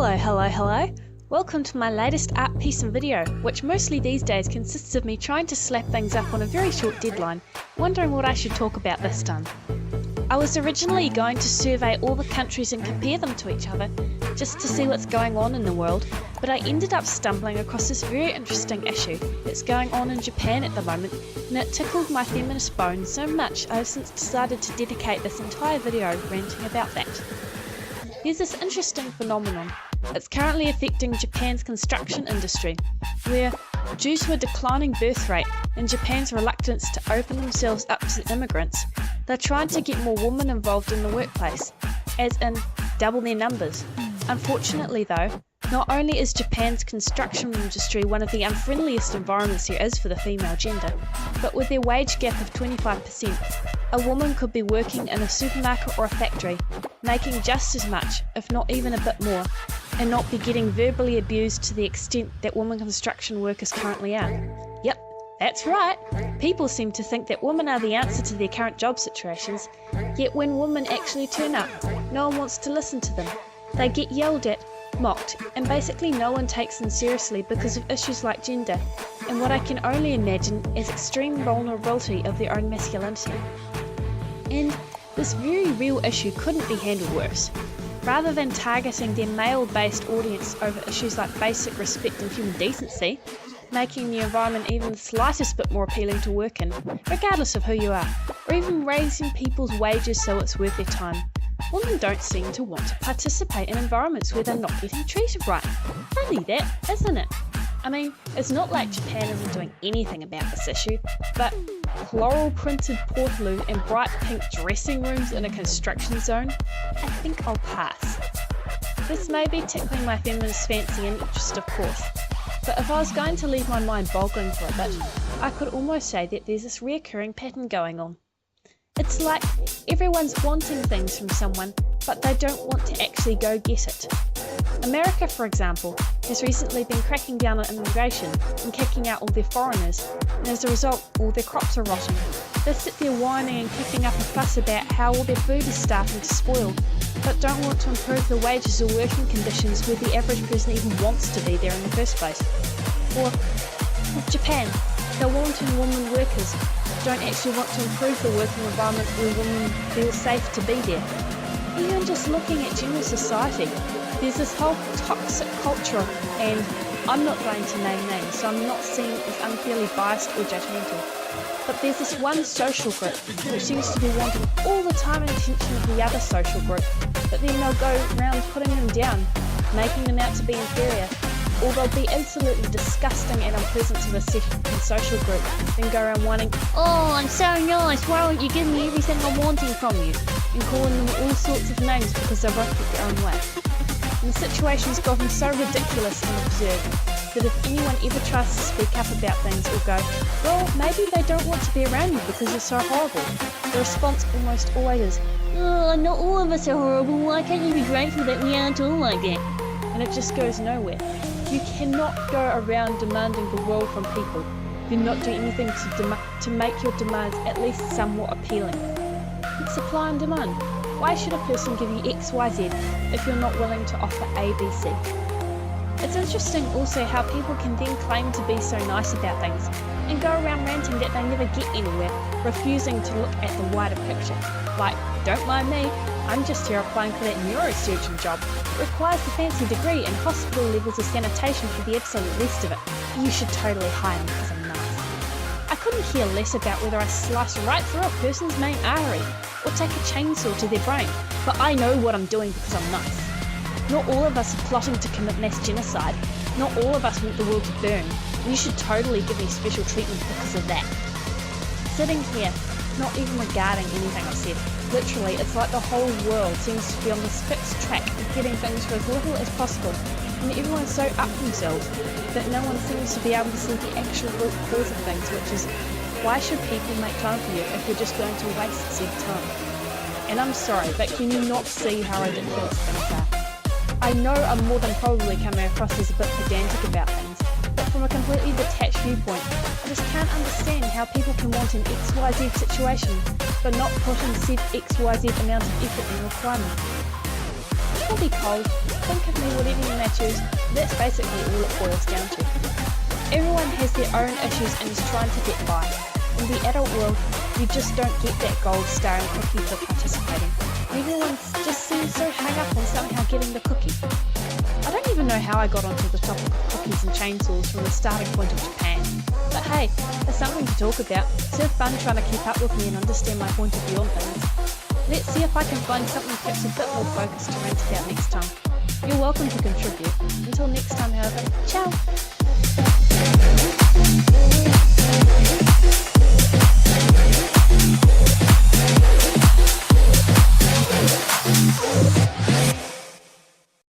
Hello. Welcome to my latest art piece and video, which mostly these days consists of me trying to slap things up on a very short deadline, wondering what I should talk about this time. I was originally going to survey all the countries and compare them to each other, just to see what's going on in the world, but I ended up stumbling across this very interesting issue that's going on in Japan at the moment, and it tickled my feminist bone so much I've since decided to dedicate this entire video ranting about that. There's this interesting phenomenon. It's currently affecting Japan's construction industry, where, due to a declining birth rate and Japan's reluctance to open themselves up to immigrants, they're trying to get more women involved in the workplace, as in double their numbers. Unfortunately though, not only is Japan's construction industry one of the unfriendliest environments there is for the female gender, but with their wage gap of 25%, a woman could be working in a supermarket or a factory, making just as much, if not even a bit more, and not be getting verbally abused to the extent that women construction workers currently are. Yep, that's right. People seem to think that women are the answer to their current job situations, yet when women actually turn up, no one wants to listen to them. They get yelled at, mocked, and basically no one takes them seriously because of issues like gender, and what I can only imagine as extreme vulnerability of their own masculinity. And this very real issue couldn't be handled worse. Rather than targeting their male-based audience over issues like basic respect and human decency, making the environment even the slightest bit more appealing to work in, regardless of who you are, or even raising people's wages so it's worth their time, women don't seem to want to participate in environments where they're not getting treated right. Funny that, isn't it? I mean, it's not like Japan isn't doing anything about this issue, but floral printed portaloo and bright pink dressing rooms in a construction zone? I think I'll pass. This may be tickling my feminist fancy and interest, of course, but if I was going to leave my mind boggling for a bit, I could almost say that there's this recurring pattern going on. It's like everyone's wanting things from someone, but they don't want to actually go get it. America, for example, has recently been cracking down on immigration and kicking out all their foreigners, and as a result, all their crops are rotting. They sit there whining and kicking up a fuss about how all their food is starting to spoil, but don't want to improve the wages or working conditions where the average person even wants to be there in the first place. Or, with Japan, they're wanting women workers, don't actually want to improve the working environment where women feel safe to be there. Even just looking at general society, there's this whole toxic culture, and I'm not going to name names, so I'm not seen as unfairly biased or judgmental. But there's this one social group which seems to be wanting all the time and attention of the other social group, but then they'll go around putting them down, making them out to be inferior, or they'll be absolutely disgusting and unpleasant to the second social group, then go around whining, "Oh, I'm so nice, why won't you give me everything I'm wanting from you?" and calling them all sorts of names because they won't get their own way. And the situation's gotten so ridiculous and absurd that if anyone ever tries to speak up about things or go, "Well, maybe they don't want to be around you because you're so horrible," the response almost always is, "Oh, not all of us are horrible, why can't you be grateful that we aren't all like that?" And it just goes nowhere. You cannot go around demanding the world from people, then not do anything to make your demands at least somewhat appealing. It's supply and demand. Why should a person give you X, Y, Z if you're not willing to offer A, B, C? It's interesting also how people can then claim to be so nice about things and go around ranting that they never get anywhere, refusing to look at the wider picture. Like, don't mind me, I'm just here applying for that neurosurgeon job. It requires a fancy degree and hospital levels of sanitation for the absolute least of it. You should totally hire me because I'm nice. I couldn't care less about whether I slice right through a person's main artery or take a chainsaw to their brain, but I know what I'm doing because I'm nice. Not all of us are plotting to commit mass genocide. Not all of us want the world to burn. You should totally give me special treatment because of that. Sitting here, not even regarding anything I've said. Literally, it's like the whole world seems to be on this fixed track of getting things for as little as possible, and everyone's so up themselves that no one seems to be able to see the actual root cause of things, which is, why should people make time for you if you're just going to waste said time? And I'm sorry, but can you not see how ridiculous things are? I know I'm more than probably coming across as a bit pedantic about things, but from a completely detached viewpoint, I just can't understand how people can want an XYZ situation, but not put in said XYZ amount of effort and requirement. or be cold, think of me, whatever you may choose. That's basically all it boils down to. Everyone has their own issues and is trying to get by. In the adult world, you just don't get that gold star and cookie for participating. Everyone just seems so hung up on somehow getting the cookie. I don't even know how I got onto the topic of cookies and chainsaws from the starting point of Japan. But hey, it's something to talk about. So fun trying to keep up with me and understand my point of view on things. Let's see if I can find something perhaps a bit more focused to rant about next time. You're welcome to contribute. Until next time, however, ciao!